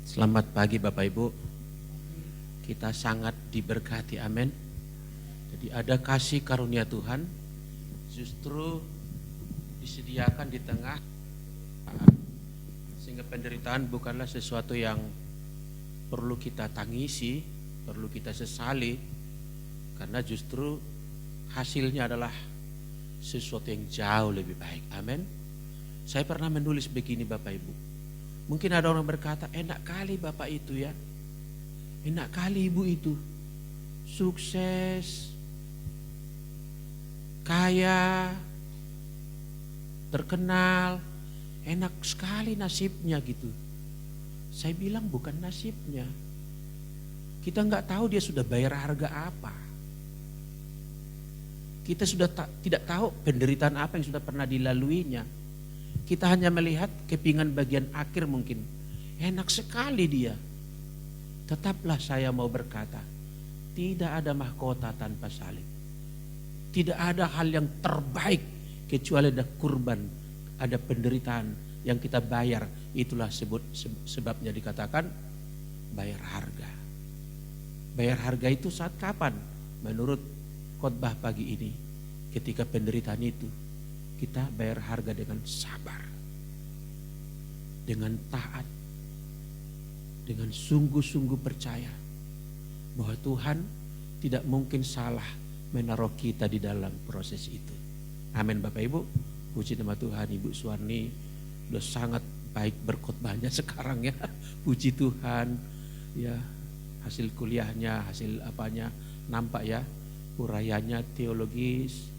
Selamat pagi Bapak Ibu. Kita sangat diberkati, amin. Jadi ada kasih karunia Tuhan justru disediakan di tengah, sehingga penderitaan bukanlah sesuatu yang perlu kita tangisi, perlu kita sesali, karena justru hasilnya adalah sesuatu yang jauh lebih baik, amin. Saya pernah menulis begini Bapak Ibu. Mungkin ada orang berkata, enak kali Bapak itu ya, enak kali Ibu itu, sukses, kaya, terkenal, enak sekali nasibnya gitu. Saya bilang bukan nasibnya. Kita nggak tahu dia sudah bayar harga apa. Kita sudah tidak tahu penderitaan apa yang sudah pernah dilaluinya. Kita hanya melihat kepingan bagian akhir mungkin. Enak sekali dia. Tetaplah saya mau berkata, tidak ada mahkota tanpa salib. Tidak ada hal yang terbaik kecuali ada kurban, ada penderitaan yang kita bayar. Itulah sebabnya dikatakan bayar harga. Bayar harga itu saat kapan? Menurut khotbah pagi ini, ketika penderitaan itu kita bayar harga dengan sabar, dengan taat, dengan sungguh-sungguh percaya bahwa Tuhan tidak mungkin salah menaruh kita di dalam proses itu. Amin Bapak Ibu. Puji nama Tuhan. Ibu Suwarni sudah sangat baik berkhotbahnya sekarang ya. Puji Tuhan. Ya, hasil kuliahnya, hasil apanya nampak ya. Urayanya teologis,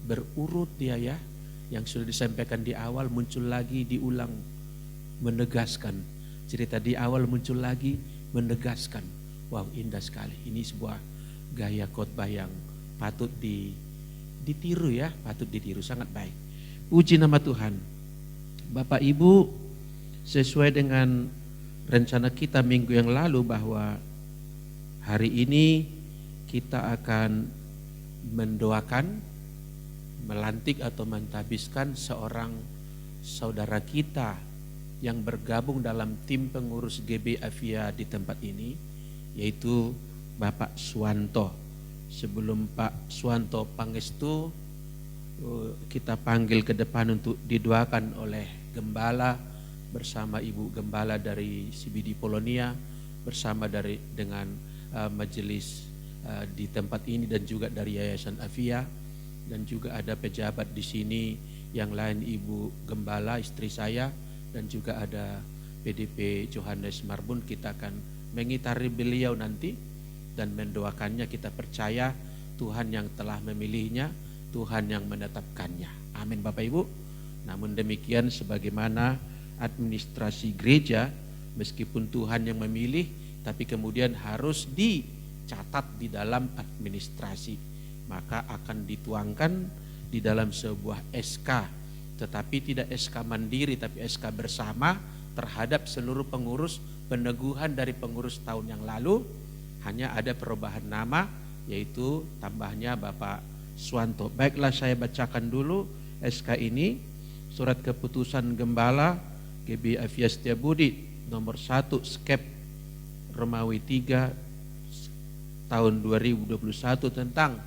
berurut dia ya, yang sudah disampaikan di awal muncul lagi, diulang, menegaskan. Cerita di awal muncul lagi, menegaskan. Wow, indah sekali. Ini sebuah gaya khotbah yang patut ditiru ya, patut ditiru, sangat baik. Puji nama Tuhan. Bapak Ibu, sesuai dengan rencana kita minggu yang lalu bahwa hari ini kita akan mendoakan, melantik atau mentabiskan seorang saudara kita yang bergabung dalam tim pengurus GB Avia di tempat ini, yaitu Bapak Suwanto. Sebelum Pak Suwanto pangestu, kita panggil ke depan untuk didoakan oleh Gembala bersama Ibu Gembala dari CBD Polonia, bersama dengan majelis di tempat ini dan juga dari Yayasan Avia. Dan juga ada pejabat di sini yang lain, Ibu Gembala istri saya, dan juga ada PDP Johannes Marbun. Kita akan mengitari beliau nanti dan mendoakannya. Kita percaya Tuhan yang telah memilihnya, Tuhan yang menetapkannya. Amin Bapak Ibu. Namun demikian sebagaimana administrasi gereja, meskipun Tuhan yang memilih, tapi kemudian harus dicatat di dalam administrasi, maka akan dituangkan di dalam sebuah SK, tetapi tidak SK mandiri, tapi SK bersama terhadap seluruh pengurus. Peneguhan dari pengurus tahun yang lalu, hanya ada perubahan nama, yaitu tambahnya Bapak Suwanto. Baiklah, saya bacakan dulu SK ini. Surat keputusan Gembala GB Avia Setiabudi nomor 1 Skep Romawi 3 tahun 2021 tentang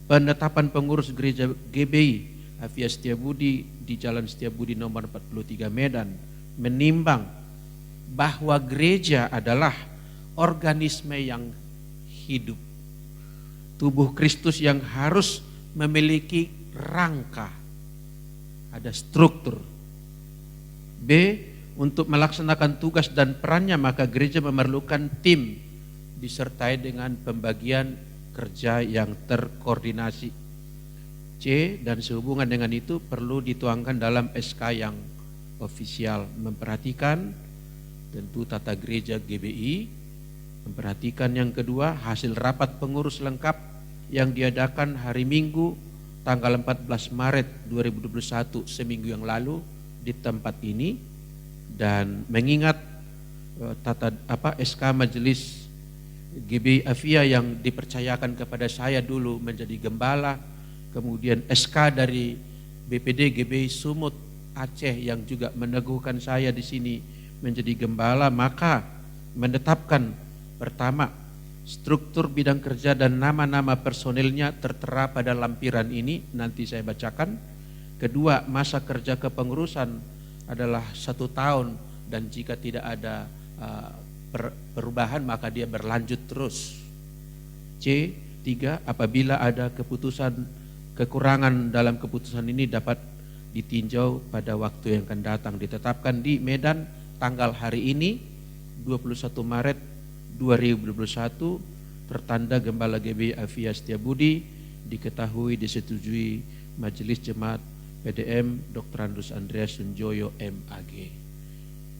penetapan pengurus gereja GBI Avia Setiabudi di Jalan Setiabudi nomor 43 Medan, menimbang bahwa gereja adalah organisme yang hidup, tubuh Kristus yang harus memiliki rangka, ada struktur. B, untuk melaksanakan tugas dan perannya maka gereja memerlukan tim disertai dengan pembagian kerja yang terkoordinasi. C, dan sehubungan dengan itu perlu dituangkan dalam SK yang ofisial, memperhatikan tentu tata gereja GBI, memperhatikan yang kedua hasil rapat pengurus lengkap yang diadakan hari Minggu tanggal 14 Maret 2021 seminggu yang lalu di tempat ini, dan mengingat SK Majelis GB Avia yang dipercayakan kepada saya dulu menjadi gembala, kemudian SK dari BPD GB Sumut Aceh yang juga meneguhkan saya di sini menjadi gembala, maka menetapkan pertama, struktur bidang kerja dan nama-nama personilnya tertera pada lampiran ini, nanti saya bacakan. Kedua, masa kerja kepengurusan adalah 1 tahun dan jika tidak ada perubahan maka dia berlanjut terus. C. 3. Apabila ada kekurangan dalam keputusan ini dapat ditinjau pada waktu yang akan datang. Ditetapkan di Medan tanggal hari ini 21 Maret 2021, tertanda Gembala GBI Afia Setiabudi, diketahui disetujui Majelis Jemaat PDM Dr. Andreas Andreas Sunjoyo MAG,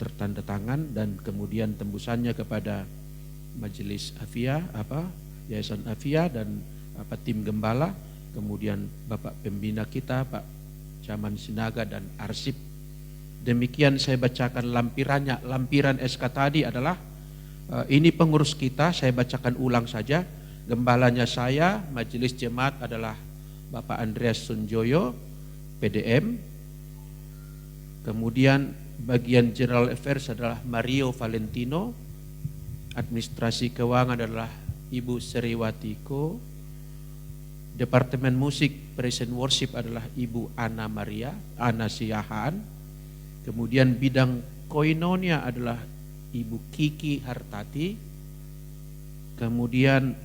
tertanda tangan dan kemudian tembusannya kepada Majelis Afia, Yayasan Afia dan tim Gembala, kemudian Bapak Pembina kita Pak Caman Sinaga dan Arsip. Demikian saya bacakan lampirannya. Lampiran SK tadi adalah ini pengurus kita, saya bacakan ulang saja. Gembalanya saya, Majelis Jemaat adalah Bapak Andreas Sunjoyo, PDM. Kemudian bagian General Affairs adalah Mario Valentino. Administrasi Keuangan adalah Ibu Seriwati Ko. Departemen Musik Present Worship adalah Ibu Ana Siahaan. Kemudian bidang Koinonia adalah Ibu Kiki Hartati. Kemudian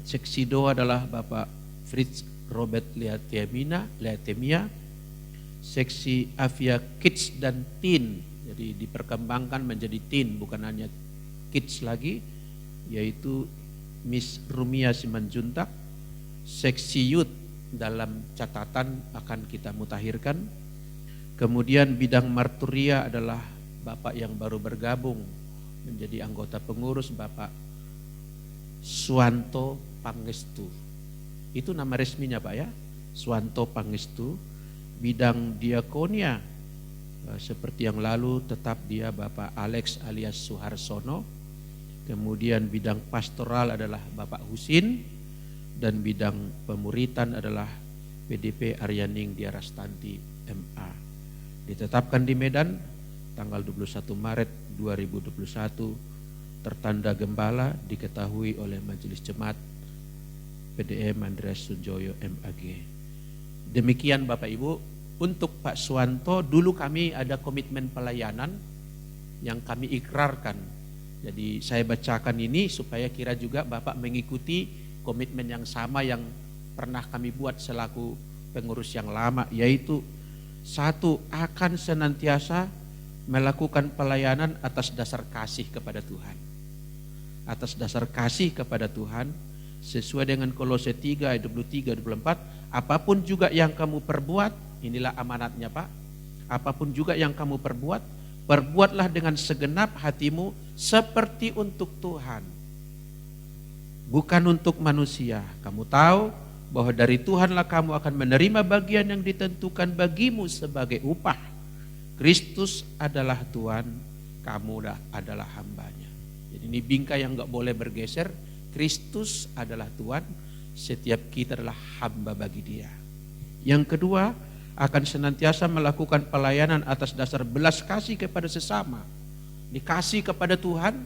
seksi doa adalah Bapak Fritz Robert Leatemia. Seksi Afia Kids dan Teen, jadi diperkembangkan menjadi teen bukan hanya kids lagi, yaitu Miss Rumia Simanjuntak. Seksi Youth dalam catatan akan kita mutakhirkan. Kemudian bidang Marturia adalah Bapak yang baru bergabung menjadi anggota pengurus, Bapak Suwanto Pangestu. Itu nama resminya Pak ya, Suwanto Pangestu. Bidang diakonia seperti yang lalu tetap dia Bapak Alex alias Suharsono. Kemudian bidang pastoral adalah Bapak Husin dan bidang pemuritan adalah PDP Aryaning Diarastanti MA. Ditetapkan di Medan tanggal 21 Maret 2021, tertanda gembala diketahui oleh Majelis Jemaat PDM Andreas Sunjoyo MAG. Demikian Bapak Ibu. Untuk Pak Suwanto, dulu kami ada komitmen pelayanan yang kami ikrarkan. Jadi saya bacakan ini supaya kira juga Bapak mengikuti komitmen yang sama yang pernah kami buat selaku pengurus yang lama, yaitu 1. Akan senantiasa melakukan pelayanan atas dasar kasih kepada Tuhan. Atas dasar kasih kepada Tuhan sesuai dengan Kolose 3 ayat 23-24, apapun juga yang kamu perbuat, inilah amanatnya Pak, apapun juga yang kamu perbuat, perbuatlah dengan segenap hatimu seperti untuk Tuhan, bukan untuk manusia. Kamu tahu bahwa dari Tuhanlah kamu akan menerima bagian yang ditentukan bagimu sebagai upah. Kristus adalah Tuhan, kamu adalah hambanya. Jadi ini bingkai yang gak boleh bergeser. Kristus adalah Tuhan, setiap kita adalah hamba bagi Dia. Yang kedua, akan senantiasa melakukan pelayanan atas dasar belas kasih kepada sesama. Dikasih kepada Tuhan,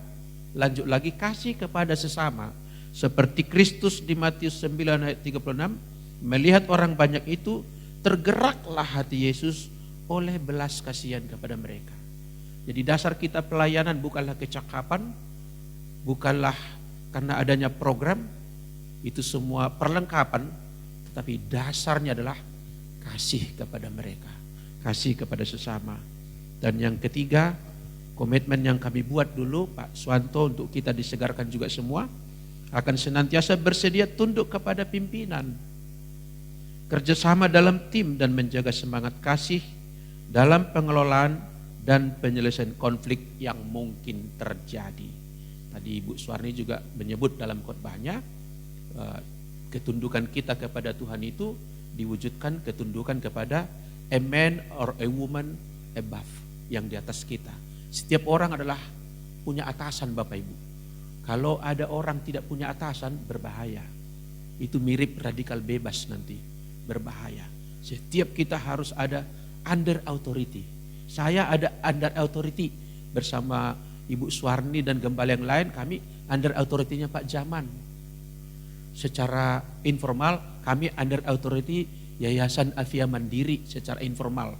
lanjut lagi kasih kepada sesama. Seperti Kristus di Matius 9 ayat 36, melihat orang banyak itu, tergeraklah hati Yesus oleh belas kasihan kepada mereka. Jadi dasar kita pelayanan bukanlah kecakapan, bukanlah karena adanya program, itu semua perlengkapan, tetapi dasarnya adalah kasih kepada mereka, kasih kepada sesama. Dan yang ketiga, komitmen yang kami buat dulu Pak Suwanto untuk kita disegarkan juga semua, akan senantiasa bersedia tunduk kepada pimpinan, kerjasama dalam tim dan menjaga semangat kasih dalam pengelolaan dan penyelesaian konflik yang mungkin terjadi. Tadi Ibu Suwarni juga menyebut dalam khotbahnya, ketundukan kita kepada Tuhan itu diwujudkan ketundukan kepada a man or a woman above, yang di atas kita. Setiap orang adalah punya atasan Bapak Ibu. Kalau ada orang tidak punya atasan, berbahaya. Itu mirip radikal bebas nanti, berbahaya. Setiap kita harus ada under authority. Saya ada under authority, bersama Ibu Suwarni dan gembala yang lain, kami under authority-nya Pak Jaman. Secara informal kami under authority Yayasan Afia Mandiri secara informal.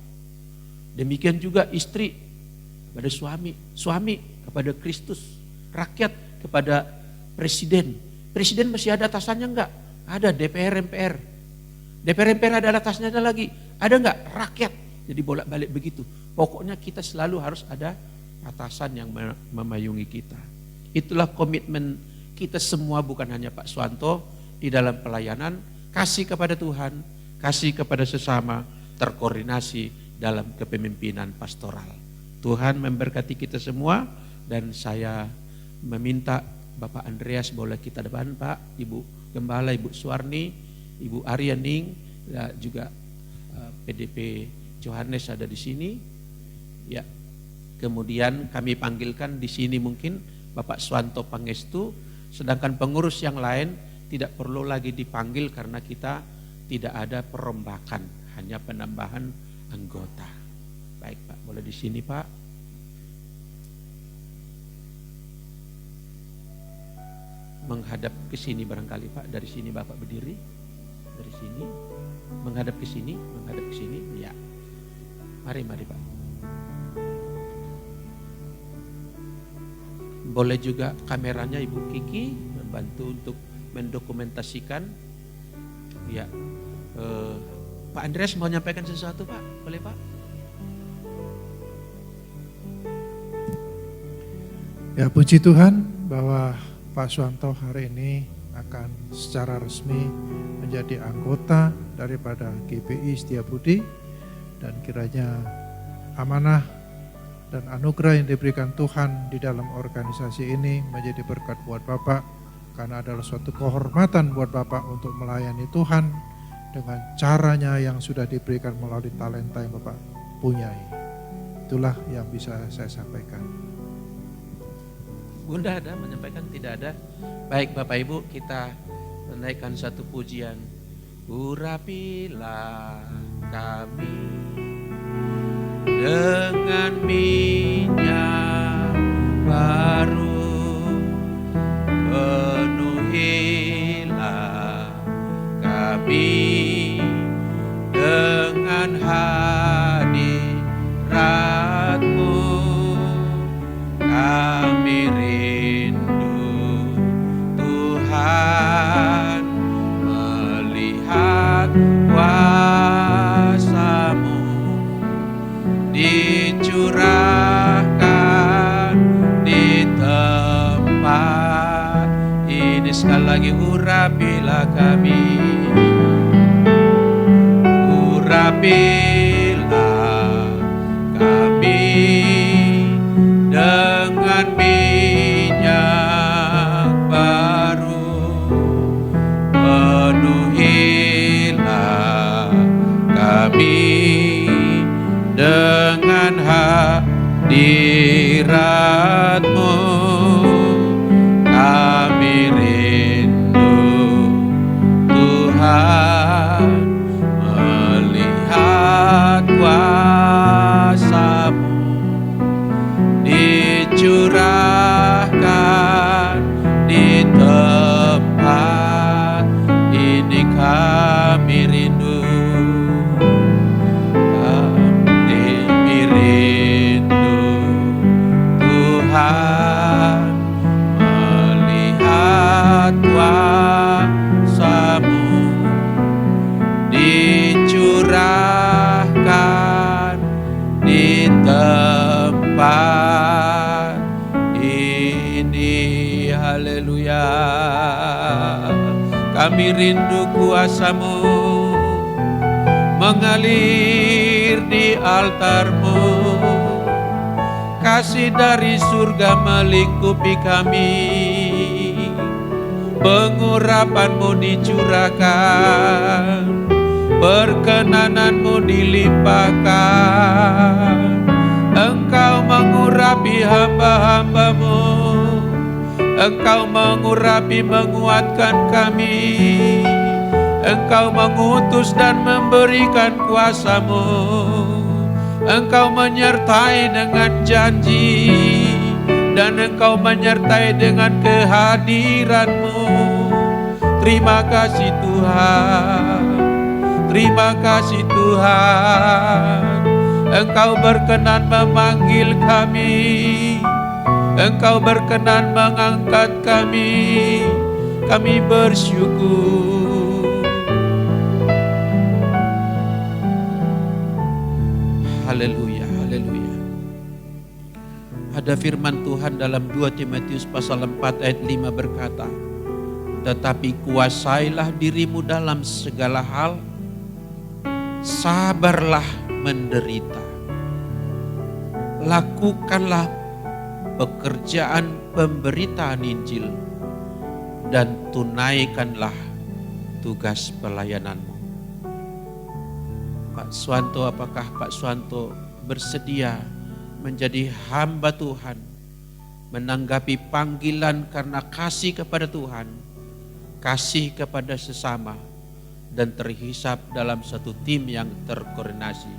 Demikian juga istri kepada suami, suami kepada Kristus, rakyat kepada presiden. Presiden masih ada atasannya enggak? Ada. DPR, MPR. DPR, MPR ada atasnya, ada lagi. Ada enggak? Rakyat. Jadi bolak-balik begitu. Pokoknya kita selalu harus ada atasan yang memayungi kita. Itulah komitmen kita semua, bukan hanya Pak Suwanto, di dalam pelayanan, kasih kepada Tuhan, kasih kepada sesama, terkoordinasi dalam kepemimpinan pastoral. Tuhan memberkati kita semua, dan saya meminta Bapak Andreas boleh kita depan, Pak, Ibu Gembala, Ibu Suwarni, Ibu Aryaning, dan juga PDP Johannes ada di sini. Ya, kemudian kami panggilkan di sini mungkin Bapak Suwanto Pangestu, sedangkan pengurus yang lain tidak perlu lagi dipanggil karena kita tidak ada perombakan, hanya penambahan anggota. Baik Pak, boleh di sini Pak. Menghadap ke sini barangkali Pak, dari sini Bapak berdiri, dari sini, menghadap ke sini, ya. Mari Pak. Boleh juga kameranya Ibu Kiki membantu untuk mendokumentasikan. Ya, Pak Andreas mau nyampaikan sesuatu Pak, boleh Pak? Ya, puji Tuhan bahwa Pak Suwanto hari ini akan secara resmi menjadi anggota daripada GPI Setiabudi, dan kiranya amanah dan anugerah yang diberikan Tuhan di dalam organisasi ini menjadi berkat buat Bapak, karena adalah suatu kehormatan buat Bapak untuk melayani Tuhan dengan caranya yang sudah diberikan melalui talenta yang Bapak punyai. Itulah yang bisa saya sampaikan. Bunda ada menyampaikan? Tidak ada. Baik Bapak Ibu, kita menaikkan satu pujian. Urapilah kami dengan minyak baru, penuhilah kami dengan hadirat-Mu. Kami rindu Tuhan melihat kuasa-Mu dicurahkan di tempat ini. Sekali lagi, urapilah kami, urapilah kami dengan minyak baru, penuhilah kami dengan hadirat-Mu. Kami rindu Tuhan melihat kuasa-Mu dicurahkan di tempat ini. Kami rindu, kami rindu Tuhan melihat kuasa-Mu dicurahkan di tempat ini. Haleluya. Kami rindu kuasa-Mu mengalir di altar-Mu. Kasih dari surga melingkupi kami, pengurapan-Mu dicurahkan, perkenanan-Mu dilimpahkan. Engkau mengurapi hamba-hamba-Mu, Engkau mengurapi, menguatkan kami. Engkau mengutus dan memberikan kuasa-Mu Engkau menyertai dengan janji, dan Engkau menyertai dengan kehadiran-Mu. Terima kasih Tuhan, terima kasih Tuhan. Engkau berkenan memanggil kami, Engkau berkenan mengangkat kami bersyukur. Haleluya, haleluya. Ada firman Tuhan dalam 2 Timotius pasal 4 ayat 5 berkata, tetapi kuasailah dirimu dalam segala hal, sabarlah menderita, lakukanlah pekerjaan pemberitaan Injil, dan tunaikanlah tugas pelayananmu. Pak Suwanto, apakah Pak Suwanto bersedia menjadi hamba Tuhan, menanggapi panggilan karena kasih kepada Tuhan, kasih kepada sesama, dan terhisap dalam satu tim yang terkoordinasi?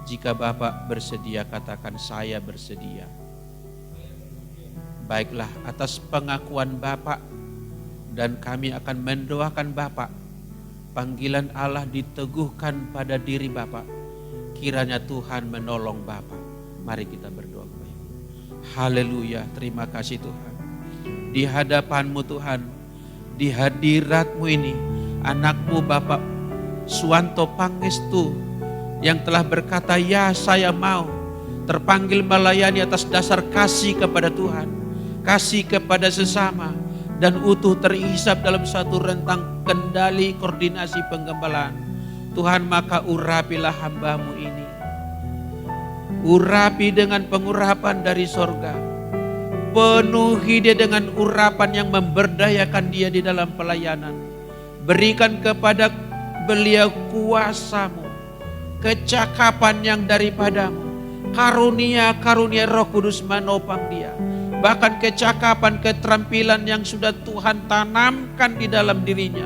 Jika Bapak bersedia, katakan saya bersedia. Baiklah, atas pengakuan Bapak, dan kami akan mendoakan Bapak, panggilan Allah diteguhkan pada diri Bapak. Kiranya Tuhan menolong Bapak. Mari kita berdoa. Haleluya, terima kasih Tuhan. Di hadapan-Mu Tuhan, di hadirat-Mu ini, anak-Mu Bapak Suwanto Pangestu yang telah berkata, ya saya mau, terpanggil melayani atas dasar kasih kepada Tuhan, kasih kepada sesama, dan utuh terhisap dalam satu rentang kendali koordinasi penggembalaan. Tuhan, maka urapilah hamba-Mu ini. Urapi dengan pengurapan dari sorga. Penuhi dia dengan urapan yang memberdayakan dia di dalam pelayanan. Berikan kepada beliau kuasa-Mu, kecakapan yang daripada-Mu, karunia-karunia Roh Kudus menopang dia. Bahkan kecakapan, keterampilan yang sudah Tuhan tanamkan di dalam dirinya,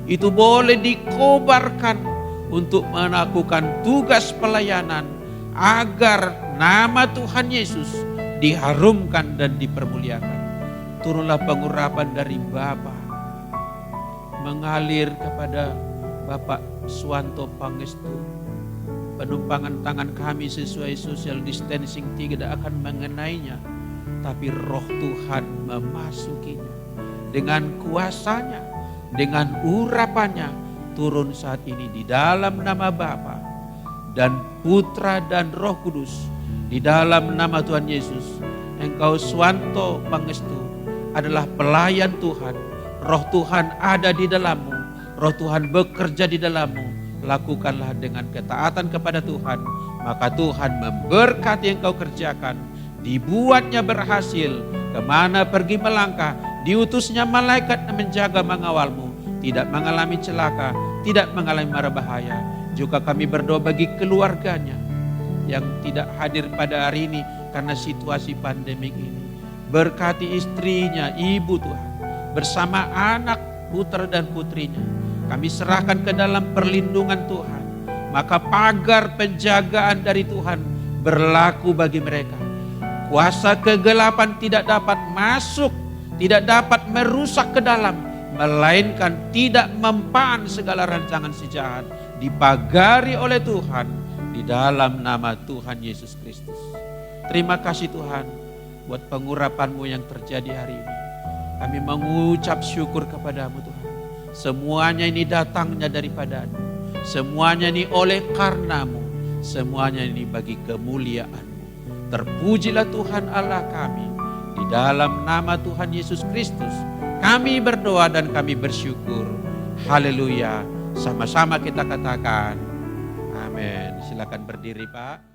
itu boleh dikobarkan untuk melakukan tugas pelayanan, agar nama Tuhan Yesus diharumkan dan dipermuliakan. Turunlah pengurapan dari Bapa mengalir kepada Bapak Suwanto Pangestu. Penumpangan tangan kami sesuai social distancing tidak akan mengenainya, tapi Roh Tuhan memasukinya dengan kuasanya, dengan urapannya. Turun saat ini di dalam nama Bapa dan Putra dan Roh Kudus, di dalam nama Tuhan Yesus. Engkau Suwanto Pangestu adalah pelayan Tuhan. Roh Tuhan ada di dalammu, Roh Tuhan bekerja di dalammu. Lakukanlah dengan ketaatan kepada Tuhan, maka Tuhan memberkati yang kau kerjakan. Dibuatnya berhasil, kemana pergi melangkah, diutusnya malaikat menjaga mengawalmu, tidak mengalami celaka, tidak mengalami mara bahaya. Juga kami berdoa bagi keluarganya yang tidak hadir pada hari ini karena situasi pandemik ini. Berkati istrinya, ibu Tuhan, bersama anak, putra dan putrinya. Kami serahkan ke dalam perlindungan Tuhan. Maka pagar penjagaan dari Tuhan berlaku bagi mereka. Kuasa kegelapan tidak dapat masuk, tidak dapat merusak ke dalam, melainkan tidak mempan segala rancangan si jahat. Dipagari oleh Tuhan di dalam nama Tuhan Yesus Kristus. Terima kasih Tuhan buat pengurapan-Mu yang terjadi hari ini. Kami mengucap syukur kepada-Mu Tuhan. Semuanya ini datangnya daripada-Mu. Semuanya ini oleh karena-Mu. Semuanya ini bagi kemuliaan-Mu. Terpujilah Tuhan Allah kami. Di dalam nama Tuhan Yesus Kristus kami berdoa dan kami bersyukur. Haleluya. Sama-sama kita katakan amin. Silakan berdiri Pak.